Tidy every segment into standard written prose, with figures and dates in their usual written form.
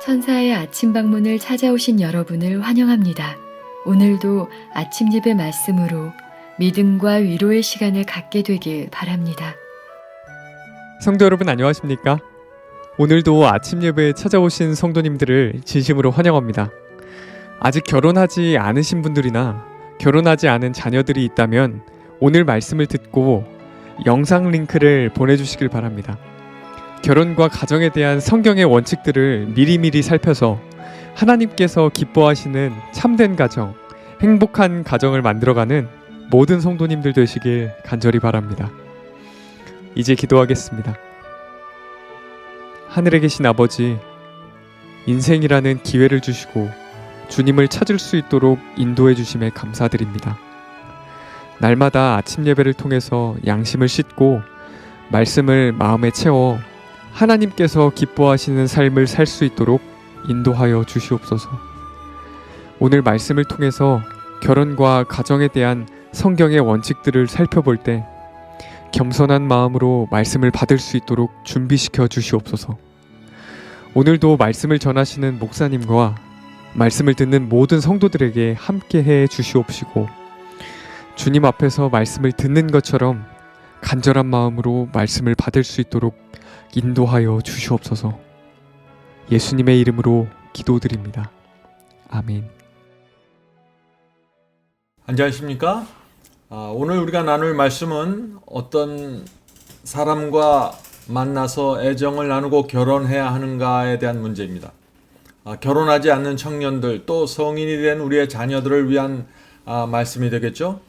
천사의 아침 방문을 찾아오신 여러분을 환영합니다. 오늘도 아침 예배 말씀으로 믿음과 위로의 시간을 갖게 되길 바랍니다. 성도 여러분 안녕하십니까? 오늘도 아침 예배에 찾아오신 성도님들을 진심으로 환영합니다. 아직 결혼하지 않으신 분들이나 결혼하지 않은 자녀들이 있다면 오늘 말씀을 듣고 영상 링크를 보내주시길 바랍니다. 결혼과 가정에 대한 성경의 원칙들을 미리미리 살펴서 하나님께서 기뻐하시는 참된 가정, 행복한 가정을 만들어가는 모든 성도님들 되시길 간절히 바랍니다. 이제 기도하겠습니다. 하늘에 계신 아버지, 인생이라는 기회를 주시고 주님을 찾을 수 있도록 인도해 주심에 감사드립니다. 날마다 아침 예배를 통해서 양심을 씻고 말씀을 마음에 채워 하나님께서 기뻐하시는 삶을 살 수 있도록 인도하여 주시옵소서. 오늘 말씀을 통해서 결혼과 가정에 대한 성경의 원칙들을 살펴볼 때 겸손한 마음으로 말씀을 받을 수 있도록 준비시켜 주시옵소서. 오늘도 말씀을 전하시는 목사님과 말씀을 듣는 모든 성도들에게 함께해 주시옵시고 주님 앞에서 말씀을 듣는 것처럼 간절한 마음으로 말씀을 받을 수 있도록 인도하여 주시옵소서. 예수님의 이름으로 기도드립니다. 아멘. 안녕하십니까? 오늘 우리가 나눌 말씀은 어떤 사람과 만나서 애정을 나누고 결혼해야 하는가에 대한 문제입니다. 결혼하지 않는 청년들 또 성인이 된 우리의 자녀들을 위한 말씀이 되겠죠?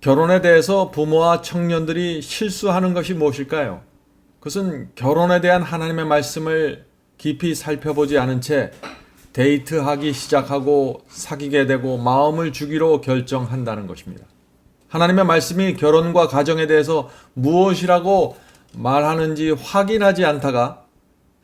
결혼에 대해서 부모와 청년들이 실수하는 것이 무엇일까요? 그것은 결혼에 대한 하나님의 말씀을 깊이 살펴보지 않은 채 데이트하기 시작하고 사귀게 되고 마음을 주기로 결정한다는 것입니다. 하나님의 말씀이 결혼과 가정에 대해서 무엇이라고 말하는지 확인하지 않다가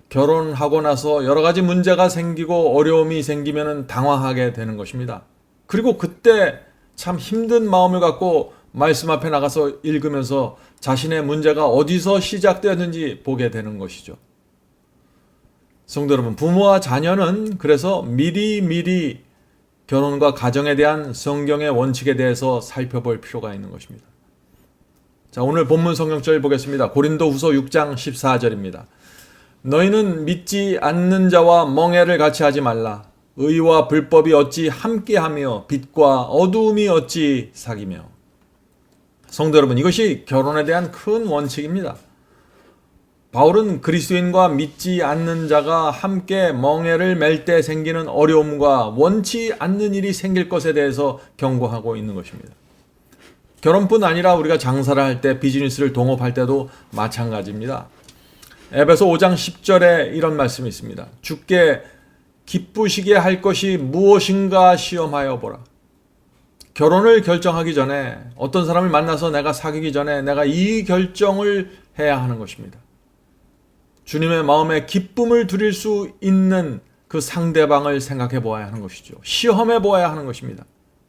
결혼하고 나서 여러 가지 문제가 생기고 어려움이 생기면 당황하게 되는 것입니다. 그리고 그때 참 힘든 마음을 갖고 말씀 앞에 나가서 읽으면서 자신의 문제가 어디서 시작되었는지 보게 되는 것이죠. 성도 여러분, 부모와 자녀는 그래서 미리 결혼과 가정에 대한 성경의 원칙에 대해서 살펴볼 필요가 있는 것입니다. 자, 오늘 본문 성경절 보겠습니다. 고린도후서 6장 14절입니다. 너희는 믿지 않는 자와 멍에를 같이 하지 말라. 의와 불법이 어찌 함께하며 빛과 어두움이 어찌 사귀며. 성도 여러분, 이것이 결혼에 대한 큰 원칙입니다. 바울은 그리스도인과 믿지 않는 자가 함께 멍에를 맬 때 생기는 어려움과 원치 않는 일이 생길 것에 대해서 경고하고 있는 것입니다. 결혼뿐 아니라 우리가 장사를 할 때, 비즈니스를 동업할 때도 마찬가지입니다. 에베소 5장 10절에 이런 말씀이 있습니다. 주께 기쁘시게 할 것이 무엇인가 시험하여 보라. 결혼을 결정하기 전에, 어떤 사람을 만나서 내가 사귀기 전에 내가 이 결정을 해야 하는 것입니다. 주님의 마음에 기쁨을 드릴 수 있는 그 상대방을 생각해 보아야 하는 것이죠. 시험해 보아야 하는 것입니다.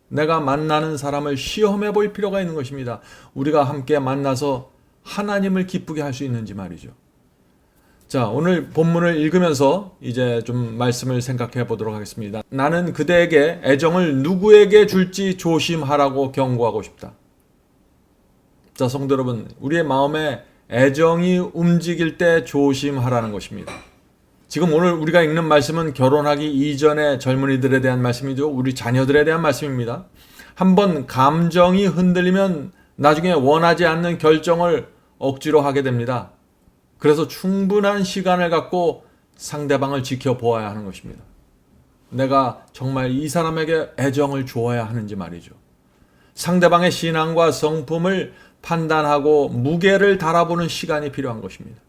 내가 만나는 사람을 시험해 볼 필요가 있는 것입니다. 우리가 함께 만나서 하나님을 기쁘게 할 수 있는지 말이죠. 자, 오늘 본문을 읽으면서 이제 좀 말씀을 생각해 보도록 하겠습니다. 나는 그대에게 애정을 누구에게 줄지 조심하라고 경고하고 싶다. 자, 성도 여러분, 우리의 마음에 애정이 움직일 때 조심하라는 것입니다. 지금 오늘 우리가 읽는 말씀은 결혼하기 이전의 젊은이들에 대한 말씀이죠. 우리 자녀들에 대한 말씀입니다. 한번 감정이 흔들리면 나중에 원하지 않는 결정을 억지로 하게 됩니다. 그래서 충분한 시간을 갖고 상대방을 지켜보아야 하는 것입니다. 내가 정말 이 사람에게 애정을 주어야 하는지 말이죠. 상대방의 신앙과 성품을 판단하고 무게를 달아보는 시간이 필요한 것입니다.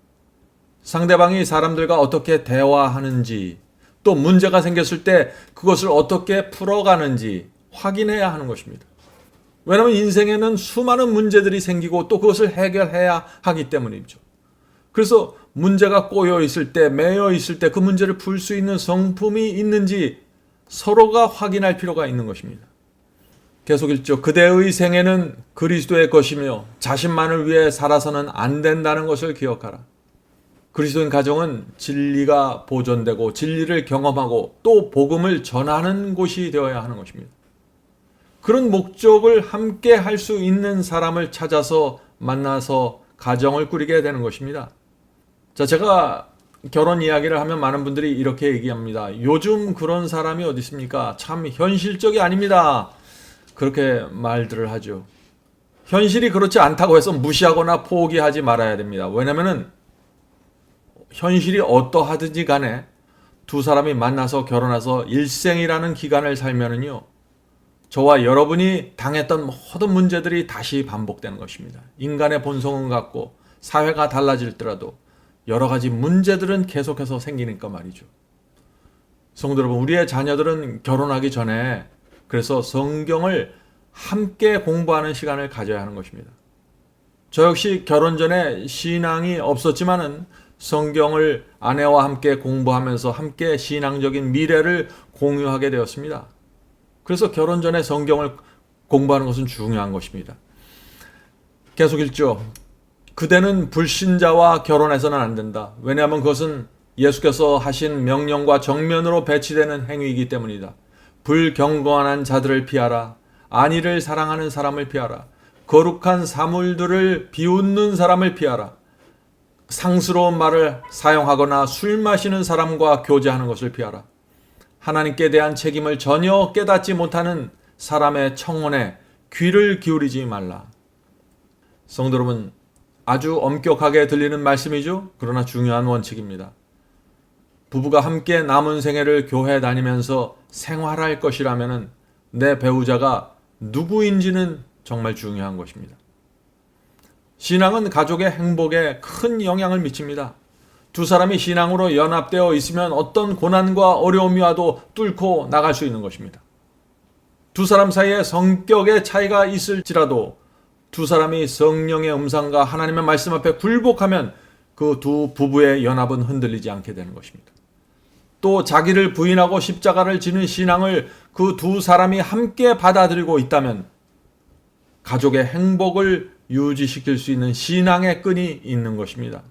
상대방이 사람들과 어떻게 대화하는지, 또 문제가 생겼을 때 그것을 어떻게 풀어가는지 확인해야 하는 것입니다. 왜냐하면 인생에는 수많은 문제들이 생기고 또 그것을 해결해야 하기 때문이죠. 그래서 문제가 꼬여 있을 때, 매여 있을 때 그 문제를 풀 수 있는 성품이 있는지 서로가 확인할 필요가 있는 것입니다. 계속 읽죠. 그대의 생애는 그리스도의 것이며 자신만을 위해 살아서는 안 된다는 것을 기억하라. 그리스도인 가정은 진리가 보존되고 진리를 경험하고 또 복음을 전하는 곳이 되어야 하는 것입니다. 그런 목적을 함께 할 수 있는 사람을 찾아서 만나서 가정을 꾸리게 되는 것입니다. 자, 제가 결혼 이야기를 하면 많은 분들이 이렇게 얘기합니다. 요즘 그런 사람이 어디 있습니까? 참 현실적이 아닙니다. 그렇게 말들을 하죠. 현실이 그렇지 않다고 해서 무시하거나 포기하지 말아야 됩니다. 왜냐면은 현실이 어떠하든지 간에 두 사람이 만나서 결혼해서 일생이라는 기간을 살면은요, 저와 여러분이 당했던 모든 문제들이 다시 반복되는 것입니다. 인간의 본성은 같고 사회가 달라질더라도 여러 가지 문제들은 계속해서 생기니까 말이죠. 성도 여러분, 우리의 자녀들은 결혼하기 전에 그래서 성경을 함께 공부하는 시간을 가져야 하는 것입니다. 저 역시 결혼 전에 신앙이 없었지만은 성경을 아내와 함께 공부하면서 함께 신앙적인 미래를 공유하게 되었습니다. 그래서 결혼 전에 성경을 공부하는 것은 중요한 것입니다. 계속 읽죠. 그대는 불신자와 결혼해서는 안 된다. 왜냐하면 그것은 예수께서 하신 명령과 정면으로 배치되는 행위이기 때문이다. 불경건한 자들을 피하라. 안위를 사랑하는 사람을 피하라. 거룩한 사물들을 비웃는 사람을 피하라. 상스러운 말을 사용하거나 술 마시는 사람과 교제하는 것을 피하라. 하나님께 대한 책임을 전혀 깨닫지 못하는 사람의 청혼에 귀를 기울이지 말라. 성도 여러분, 아주 엄격하게 들리는 말씀이죠. 그러나 중요한 원칙입니다. 부부가 함께 남은 생애를 교회 다니면서 생활할 것이라면 내 배우자가 누구인지는 정말 중요한 것입니다. 신앙은 가족의 행복에 큰 영향을 미칩니다. 두 사람이 신앙으로 연합되어 있으면 어떤 고난과 어려움이 와도 뚫고 나갈 수 있는 것입니다. 두 사람 사이에 성격의 차이가 있을지라도 두 사람이 성령의 음성과 하나님의 말씀 앞에 굴복하면 그 두 부부의 연합은 흔들리지 않게 되는 것입니다. 또 자기를 부인하고 십자가를 지는 신앙을 그 두 사람이 함께 받아들이고 있다면 가족의 행복을 유지시킬 수 있는 신앙의 끈이 있는 것입니다.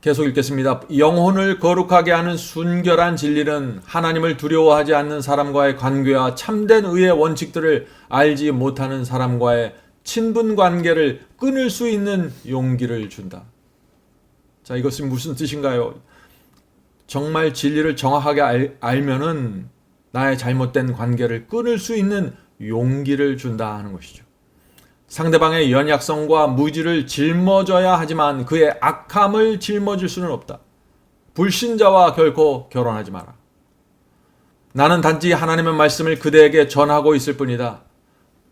계속 읽겠습니다. 영혼을 거룩하게 하는 순결한 진리는 하나님을 두려워하지 않는 사람과의 관계와 참된 의의 원칙들을 알지 못하는 사람과의 친분 관계를 끊을 수 있는 용기를 준다. 자, 이것이 무슨 뜻인가요? 정말 진리를 정확하게 알면은 나의 잘못된 관계를 끊을 수 있는 용기를 준다 하는 것이죠. 상대방의 연약성과 무지를 짊어져야 하지만 그의 악함을 짊어질 수는 없다. 불신자와 결코 결혼하지 마라. 나는 단지 하나님의 말씀을 그대에게 전하고 있을 뿐이다.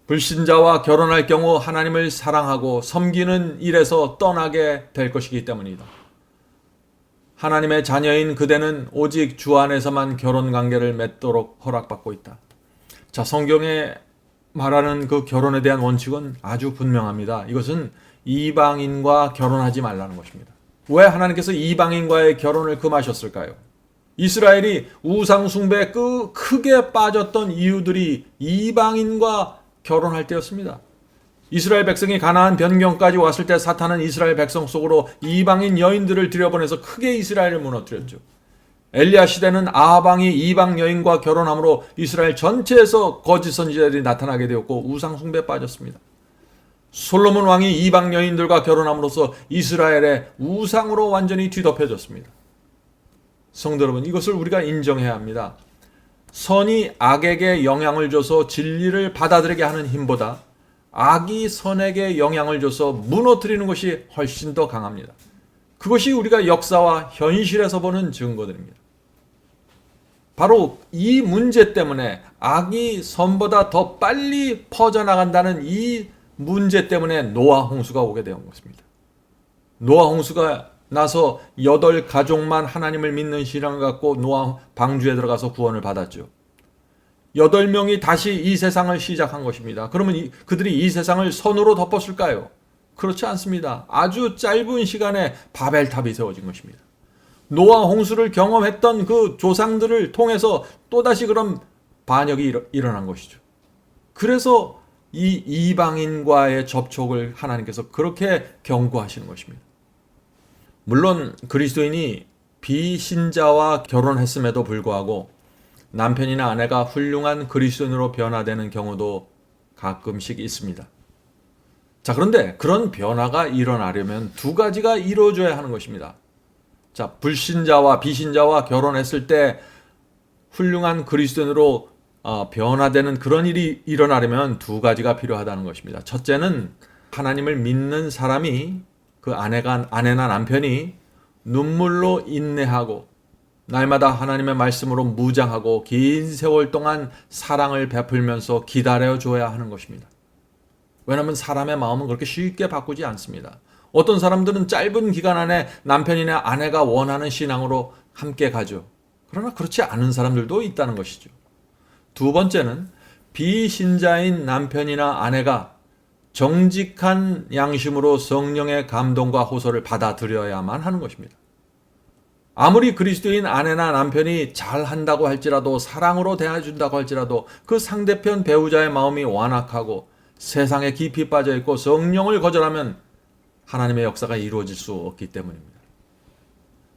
불신자와 결혼할 경우 하나님을 사랑하고 섬기는 일에서 떠나게 될 것이기 때문이다. 하나님의 자녀인 그대는 오직 주 안에서만 결혼 관계를 맺도록 허락받고 있다. 자, 성경에 말하는 그 결혼에 대한 원칙은 아주 분명합니다. 이것은 이방인과 결혼하지 말라는 것입니다. 왜 하나님께서 이방인과의 결혼을 금하셨을까요? 이스라엘이 우상 숭배에 크게 빠졌던 이유들이 이방인과 결혼할 때였습니다. 이스라엘 백성이 가나안 변경까지 왔을 때 사탄은 이스라엘 백성 속으로 이방인 여인들을 들여보내서 크게 이스라엘을 무너뜨렸죠. 엘리야 시대는 아방이 이방 여인과 결혼함으로 이스라엘 전체에서 거짓 선지자들이 나타나게 되었고 우상 숭배에 빠졌습니다. 솔로몬 왕이 이방 여인들과 결혼함으로써 이스라엘의 우상으로 완전히 뒤덮여졌습니다. 성도 여러분, 이것을 우리가 인정해야 합니다. 선이 악에게 영향을 줘서 진리를 받아들이게 하는 힘보다 악이 선에게 영향을 줘서 무너뜨리는 것이 훨씬 더 강합니다. 그것이 우리가 역사와 현실에서 보는 증거들입니다. 바로 이 문제 때문에 악이 선보다 더 빨리 퍼져나간다는 이 문제 때문에 노아 홍수가 오게 된 것입니다. 노아 홍수가 나서 8가족만 하나님을 믿는 신앙을 갖고 노아 방주에 들어가서 구원을 받았죠. 8명이 다시 이 세상을 시작한 것입니다. 그러면 그들이 이 세상을 선으로 덮었을까요? 그렇지 않습니다. 아주 짧은 시간에 바벨탑이 세워진 것입니다. 노아 홍수를 경험했던 그 조상들을 통해서 또다시 그런 반역이 일어난 것이죠. 그래서 이 이방인과의 접촉을 하나님께서 그렇게 경고하시는 것입니다. 물론 그리스도인이 비신자와 결혼했음에도 불구하고 남편이나 아내가 훌륭한 그리스도인으로 변화되는 경우도 가끔씩 있습니다. 자, 그런데 그런 변화가 일어나려면 두 가지가 이루어져야 하는 것입니다. 자, 불신자와 비신자와 결혼했을 때 훌륭한 그리스도인으로 변화되는 그런 일이 일어나려면 두 가지가 필요하다는 것입니다. 첫째는 하나님을 믿는 사람이, 그 아내나 남편이 눈물로 인내하고 날마다 하나님의 말씀으로 무장하고 긴 세월 동안 사랑을 베풀면서 기다려줘야 하는 것입니다. 왜냐하면 사람의 마음은 그렇게 쉽게 바꾸지 않습니다. 어떤 사람들은 짧은 기간 안에 남편이나 아내가 원하는 신앙으로 함께 가죠. 그러나 그렇지 않은 사람들도 있다는 것이죠. 두 번째는 비신자인 남편이나 아내가 정직한 양심으로 성령의 감동과 호소를 받아들여야만 하는 것입니다. 아무리 그리스도인 아내나 남편이 잘한다고 할지라도, 사랑으로 대해준다고 할지라도 그 상대편 배우자의 마음이 완악하고 세상에 깊이 빠져있고 성령을 거절하면 하나님의 역사가 이루어질 수 없기 때문입니다.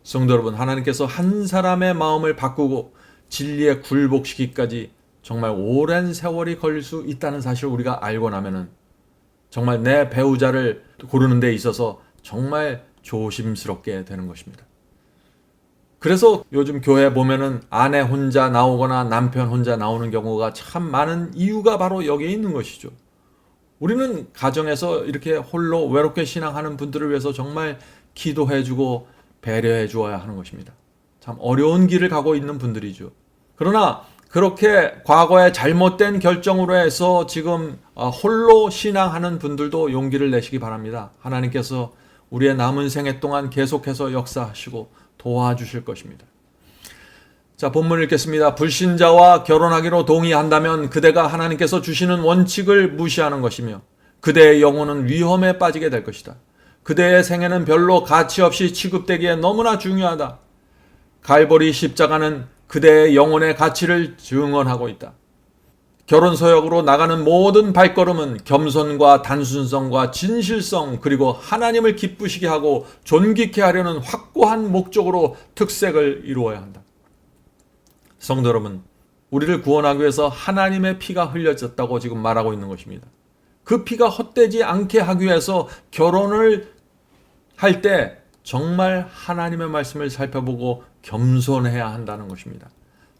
성도 여러분, 하나님께서 한 사람의 마음을 바꾸고 진리에 굴복시키기까지 정말 오랜 세월이 걸릴 수 있다는 사실을 우리가 알고 나면은 정말 내 배우자를 고르는 데 있어서 정말 조심스럽게 되는 것입니다. 그래서 요즘 교회 보면은 아내 혼자 나오거나 남편 혼자 나오는 경우가 참 많은 이유가 바로 여기에 있는 것이죠. 우리는 가정에서 이렇게 홀로 외롭게 신앙하는 분들을 위해서 정말 기도해주고 배려해 주어야 하는 것입니다. 참 어려운 길을 가고 있는 분들이죠. 그러나 그렇게 과거에 잘못된 결정으로 해서 지금 홀로 신앙하는 분들도 용기를 내시기 바랍니다. 하나님께서 우리의 남은 생애 동안 계속해서 역사하시고 도와주실 것입니다. 자, 본문 읽겠습니다. 불신자와 결혼하기로 동의한다면 그대가 하나님께서 주시는 원칙을 무시하는 것이며 그대의 영혼은 위험에 빠지게 될 것이다. 그대의 생애는 별로 가치 없이 취급되기에 너무나 중요하다. 갈보리 십자가는 그대의 영혼의 가치를 증언하고 있다. 결혼 서역으로 나가는 모든 발걸음은 겸손과 단순성과 진실성, 그리고 하나님을 기쁘시게 하고 존귀케 하려는 확고한 목적으로 특색을 이루어야 한다. 성도 여러분, 우리를 구원하기 위해서 하나님의 피가 흘려졌다고 지금 말하고 있는 것입니다. 그 피가 헛되지 않게 하기 위해서 결혼을 할 때 정말 하나님의 말씀을 살펴보고 겸손해야 한다는 것입니다.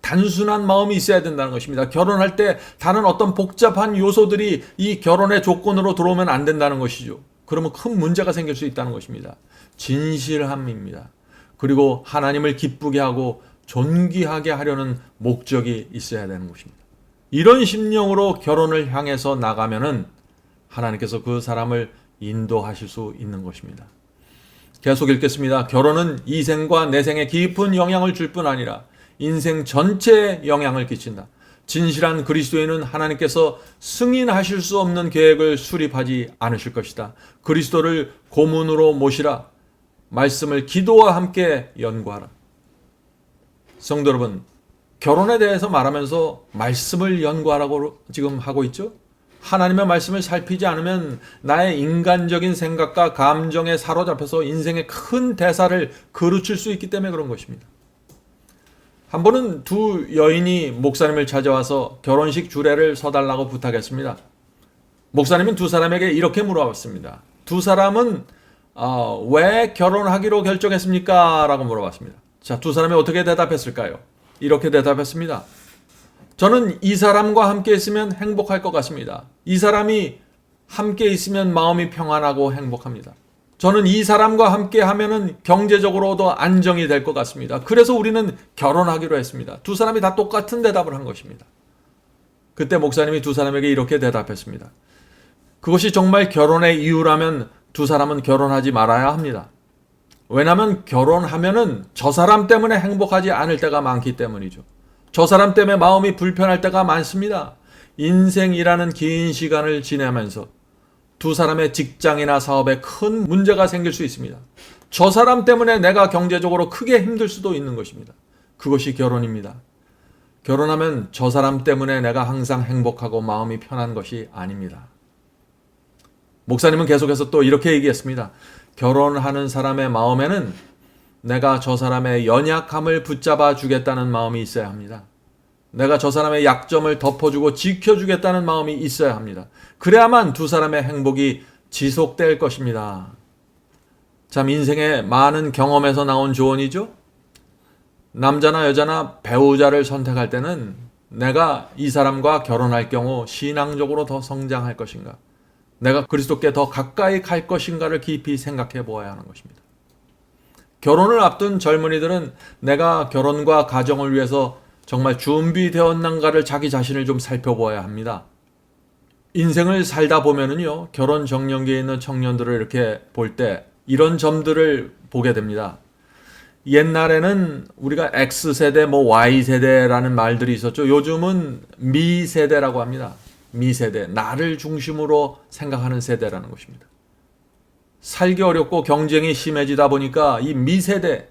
단순한 마음이 있어야 된다는 것입니다. 결혼할 때 다른 어떤 복잡한 요소들이 이 결혼의 조건으로 들어오면 안 된다는 것이죠. 그러면 큰 문제가 생길 수 있다는 것입니다. 진실함입니다. 그리고 하나님을 기쁘게 하고 존귀하게 하려는 목적이 있어야 되는 것입니다. 이런 심령으로 결혼을 향해서 나가면은 하나님께서 그 사람을 인도하실 수 있는 것입니다. 계속 읽겠습니다. 결혼은 이 생과 내 생에 깊은 영향을 줄 뿐 아니라 인생 전체에 영향을 끼친다. 진실한 그리스도인은 하나님께서 승인하실 수 없는 계획을 수립하지 않으실 것이다. 그리스도를 고문으로 모시라. 말씀을 기도와 함께 연구하라. 성도 여러분, 결혼에 대해서 말하면서 말씀을 연구하라고 지금 하고 있죠? 하나님의 말씀을 살피지 않으면 나의 인간적인 생각과 감정에 사로잡혀서 인생의 큰 대사를 거르칠 수 있기 때문에 그런 것입니다. 한 번은 두 여인이 목사님을 찾아와서 결혼식 주례를 서달라고 부탁했습니다. 목사님은 두 사람에게 이렇게 물어봤습니다. 두 사람은 왜 결혼하기로 결정했습니까? 라고 물어봤습니다. 자, 두 사람이 어떻게 대답했을까요? 이렇게 대답했습니다. 저는 이 사람과 함께 있으면 행복할 것 같습니다. 이 사람이 함께 있으면 마음이 평안하고 행복합니다. 저는 이 사람과 함께 하면은 경제적으로도 안정이 될 것 같습니다. 그래서 우리는 결혼하기로 했습니다. 두 사람이 다 똑같은 대답을 한 것입니다. 그때 목사님이 두 사람에게 이렇게 대답했습니다. 그것이 정말 결혼의 이유라면 두 사람은 결혼하지 말아야 합니다. 왜냐하면 결혼하면은 저 사람 때문에 행복하지 않을 때가 많기 때문이죠. 저 사람 때문에 마음이 불편할 때가 많습니다. 인생이라는 긴 시간을 지내면서 두 사람의 직장이나 사업에 큰 문제가 생길 수 있습니다. 저 사람 때문에 내가 경제적으로 크게 힘들 수도 있는 것입니다. 그것이 결혼입니다. 결혼하면 저 사람 때문에 내가 항상 행복하고 마음이 편한 것이 아닙니다. 목사님은 계속해서 또 이렇게 얘기했습니다. 결혼하는 사람의 마음에는 내가 저 사람의 연약함을 붙잡아 주겠다는 마음이 있어야 합니다. 내가 저 사람의 약점을 덮어주고 지켜주겠다는 마음이 있어야 합니다. 그래야만 두 사람의 행복이 지속될 것입니다. 참 인생의 많은 경험에서 나온 조언이죠. 남자나 여자나 배우자를 선택할 때는 내가 이 사람과 결혼할 경우 신앙적으로 더 성장할 것인가, 내가 그리스도께 더 가까이 갈 것인가를 깊이 생각해 보아야 하는 것입니다. 결혼을 앞둔 젊은이들은 내가 결혼과 가정을 위해서 정말 준비되었는가를 자기 자신을 좀 살펴보아야 합니다. 인생을 살다 보면은요, 결혼 정년기에 있는 청년들을 이렇게 볼 때 이런 점들을 보게 됩니다. 옛날에는 우리가 X세대, Y세대라는 말들이 있었죠. 요즘은 미세대라고 합니다. 미세대, 나를 중심으로 생각하는 세대라는 것입니다. 살기 어렵고 경쟁이 심해지다 보니까 이 미세대,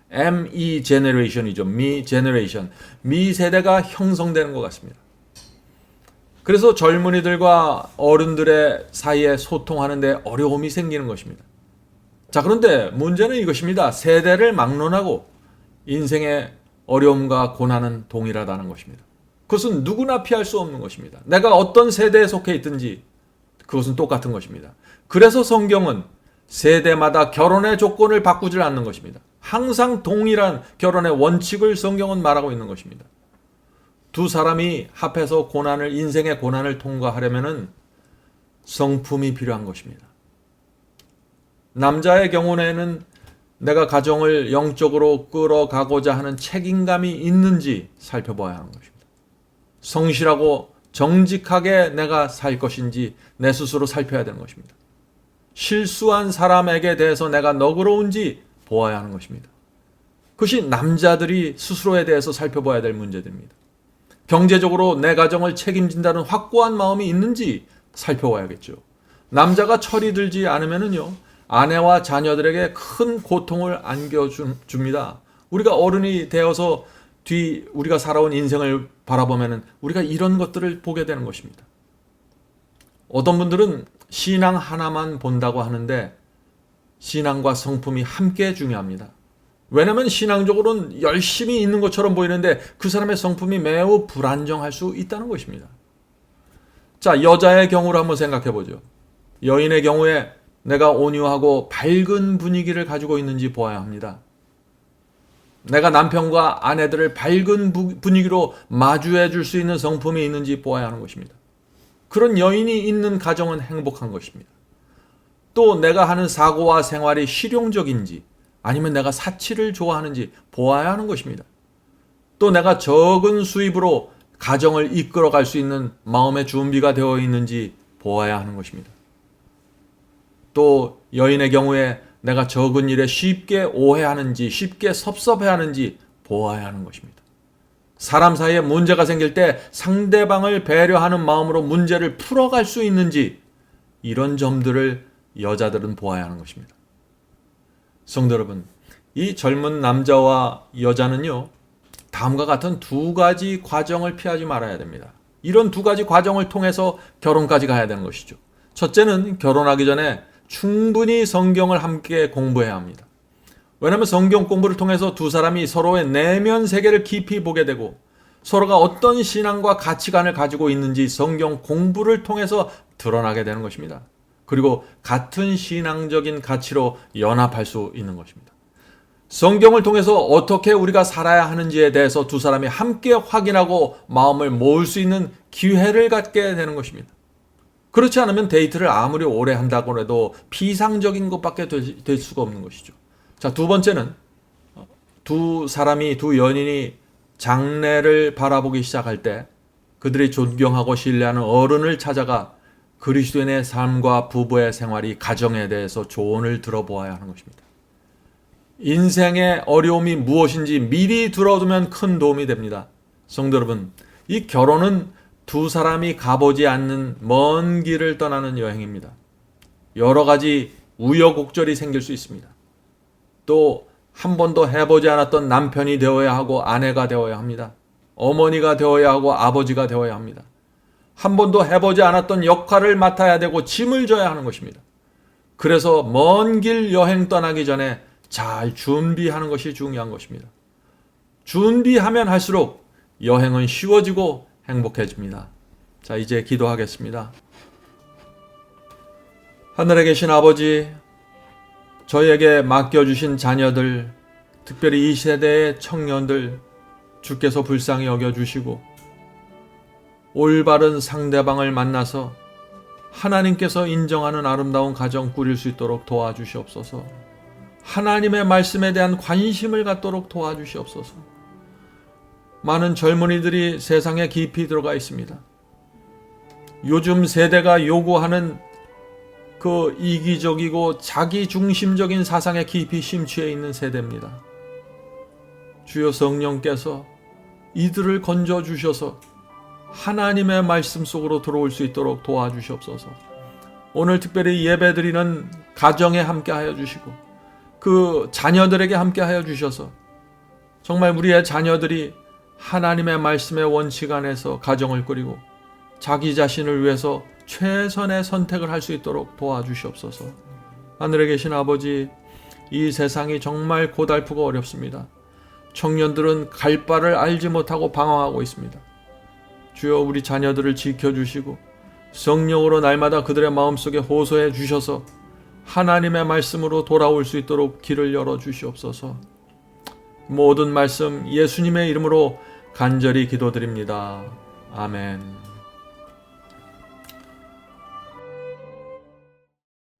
ME 제너레이션이죠. 미 제너레이션, 미세대가 형성되는 것 같습니다. 그래서 젊은이들과 어른들의 사이에 소통하는데 어려움이 생기는 것입니다. 자, 그런데 문제는 이것입니다. 세대를 막론하고 인생의 어려움과 고난은 동일하다는 것입니다. 그것은 누구나 피할 수 없는 것입니다. 내가 어떤 세대에 속해 있든지 그것은 똑같은 것입니다. 그래서 성경은 세대마다 결혼의 조건을 바꾸질 않는 것입니다. 항상 동일한 결혼의 원칙을 성경은 말하고 있는 것입니다. 두 사람이 합해서 인생의 고난을 통과하려면은 성품이 필요한 것입니다. 남자의 경우에는 내가 가정을 영적으로 끌어가고자 하는 책임감이 있는지 살펴봐야 하는 것입니다. 성실하고 정직하게 내가 살 것인지 내 스스로 살펴야 되는 것입니다. 실수한 사람에게 대해서 내가 너그러운지 보아야 하는 것입니다. 그것이 남자들이 스스로에 대해서 살펴봐야 될 문제들입니다. 경제적으로 내 가정을 책임진다는 확고한 마음이 있는지 살펴봐야겠죠. 남자가 철이 들지 않으면은요, 아내와 자녀들에게 큰 고통을 안겨줍니다. 우리가 어른이 되어서 우리가 살아온 인생을 바라보면은 우리가 이런 것들을 보게 되는 것입니다. 어떤 분들은 신앙 하나만 본다고 하는데 신앙과 성품이 함께 중요합니다. 왜냐하면 신앙적으로는 열심히 있는 것처럼 보이는데 그 사람의 성품이 매우 불안정할 수 있다는 것입니다. 자, 여자의 경우를 한번 생각해 보죠. 여인의 경우에 내가 온유하고 밝은 분위기를 가지고 있는지 보아야 합니다. 내가 남편과 아내들을 밝은 분위기로 마주해 줄 수 있는 성품이 있는지 보아야 하는 것입니다. 그런 여인이 있는 가정은 행복한 것입니다. 또 내가 하는 사고와 생활이 실용적인지 아니면 내가 사치를 좋아하는지 보아야 하는 것입니다. 또 내가 적은 수입으로 가정을 이끌어갈 수 있는 마음의 준비가 되어 있는지 보아야 하는 것입니다. 또 여인의 경우에 내가 적은 일에 쉽게 오해하는지 쉽게 섭섭해하는지 보아야 하는 것입니다. 사람 사이에 문제가 생길 때 상대방을 배려하는 마음으로 문제를 풀어갈 수 있는지 이런 점들을 여자들은 보아야 하는 것입니다. 성도 여러분, 이 젊은 남자와 여자는요, 다음과 같은 두 가지 과정을 피하지 말아야 됩니다. 이런 두 가지 과정을 통해서 결혼까지 가야 되는 것이죠. 첫째는 결혼하기 전에 충분히 성경을 함께 공부해야 합니다. 왜냐하면 성경 공부를 통해서 두 사람이 서로의 내면 세계를 깊이 보게 되고 서로가 어떤 신앙과 가치관을 가지고 있는지 성경 공부를 통해서 드러나게 되는 것입니다. 그리고 같은 신앙적인 가치로 연합할 수 있는 것입니다. 성경을 통해서 어떻게 우리가 살아야 하는지에 대해서 두 사람이 함께 확인하고 마음을 모을 수 있는 기회를 갖게 되는 것입니다. 그렇지 않으면 데이트를 아무리 오래 한다고 해도 피상적인 것밖에 될 수가 없는 것이죠. 자, 두 번째는 두 연인이 장래를 바라보기 시작할 때 그들이 존경하고 신뢰하는 어른을 찾아가 그리스도인의 삶과 부부의 생활이 가정에 대해서 조언을 들어보아야 하는 것입니다. 인생의 어려움이 무엇인지 미리 들어두면 큰 도움이 됩니다. 성도 여러분, 이 결혼은 두 사람이 가보지 않는 먼 길을 떠나는 여행입니다. 여러 가지 우여곡절이 생길 수 있습니다. 또 한 번도 해보지 않았던 남편이 되어야 하고 아내가 되어야 합니다. 어머니가 되어야 하고 아버지가 되어야 합니다. 한 번도 해보지 않았던 역할을 맡아야 되고 짐을 져야 하는 것입니다. 그래서 먼 길 여행 떠나기 전에 잘 준비하는 것이 중요한 것입니다. 준비하면 할수록 여행은 쉬워지고 행복해집니다. 자, 이제 기도하겠습니다. 하늘에 계신 아버지, 저희에게 맡겨주신 자녀들, 특별히 이 세대의 청년들, 주께서 불쌍히 여겨주시고 올바른 상대방을 만나서 하나님께서 인정하는 아름다운 가정 꾸릴 수 있도록 도와주시옵소서. 하나님의 말씀에 대한 관심을 갖도록 도와주시옵소서. 많은 젊은이들이 세상에 깊이 들어가 있습니다. 요즘 세대가 요구하는 그 이기적이고 자기중심적인 사상에 깊이 심취해 있는 세대입니다. 주여 성령께서 이들을 건져주셔서 하나님의 말씀 속으로 들어올 수 있도록 도와주시옵소서. 오늘 특별히 예배드리는 가정에 함께하여 주시고 그 자녀들에게 함께하여 주셔서 정말 우리의 자녀들이 하나님의 말씀의 원칙 안에서 가정을 꾸리고 자기 자신을 위해서 최선의 선택을 할 수 있도록 도와주시옵소서. 하늘에 계신 아버지, 이 세상이 정말 고달프고 어렵습니다. 청년들은 갈 바를 알지 못하고 방황하고 있습니다. 주여 우리 자녀들을 지켜주시고 성령으로 날마다 그들의 마음속에 호소해 주셔서 하나님의 말씀으로 돌아올 수 있도록 길을 열어주시옵소서. 모든 말씀 예수님의 이름으로 간절히 기도드립니다. 아멘.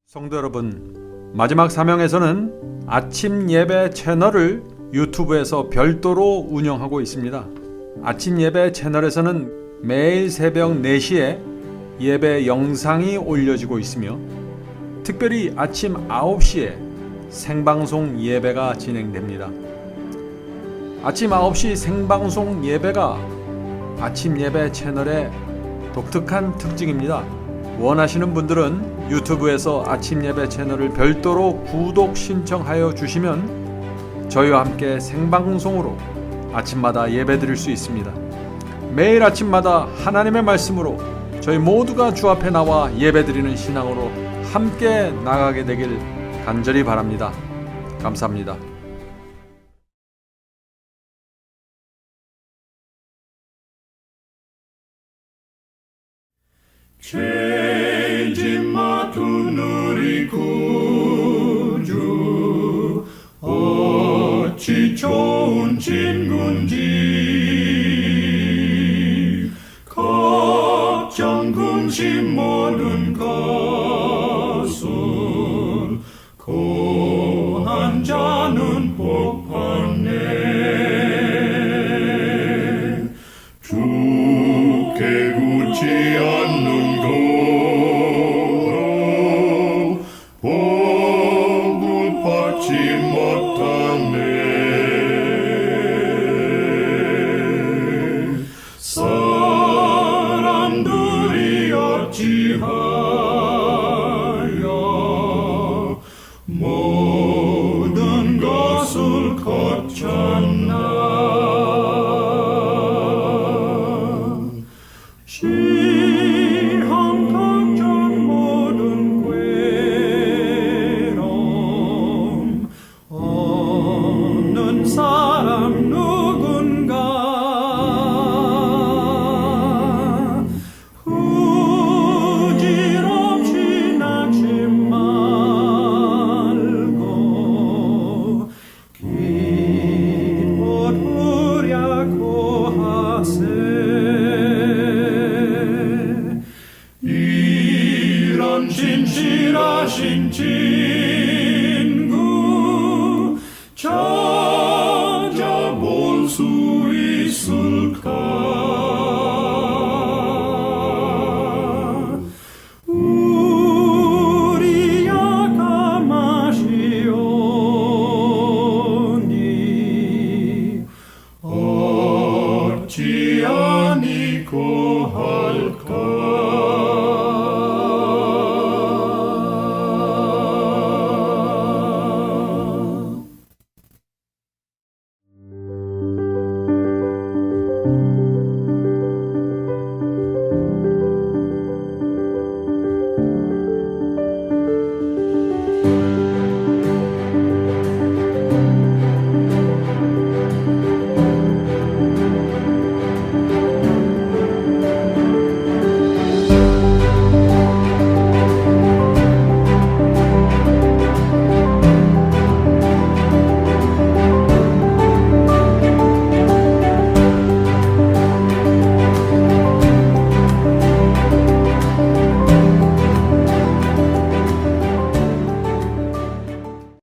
성도 여러분, 마지막 사명에서는 아침 예배 채널을 유튜브에서 별도로 운영하고 있습니다. 아침 예배 채널에서는 매일 새벽 4시에 예배 영상이 올려지고 있으며 특별히 아침 9시에 생방송 예배가 진행됩니다. 아침 9시 생방송 예배가 아침 예배 채널의 독특한 특징입니다. 원하시는 분들은 유튜브에서 아침 예배 채널을 별도로 구독 신청하여 주시면 저희와 함께 생방송으로 아침마다 예배 드릴 수 있습니다. 매일 아침마다 하나님의 말씀으로 저희 모두가 주 앞에 나와 예배 드리는 신앙으로 함께 나가게 되길 간절히 바랍니다. 감사합니다. 죄짐 맡은 우리 구주 어찌 좋은 친구인지 걱정 근심 모든 것을 고한 자는 복 받네. 주께 굳지 않는 거로 복을 받지 못하네. 사람들이 어찌하여 모든 것을 거쳤나. 시험 걱정 모든 괴로움 없는 사람 누군가 후질없이 낙심 말고 기도하려고 하세. 이런 진실하신 친구 찾아볼 수 있을까? 우리 약함하시오니 어찌하니 고할까?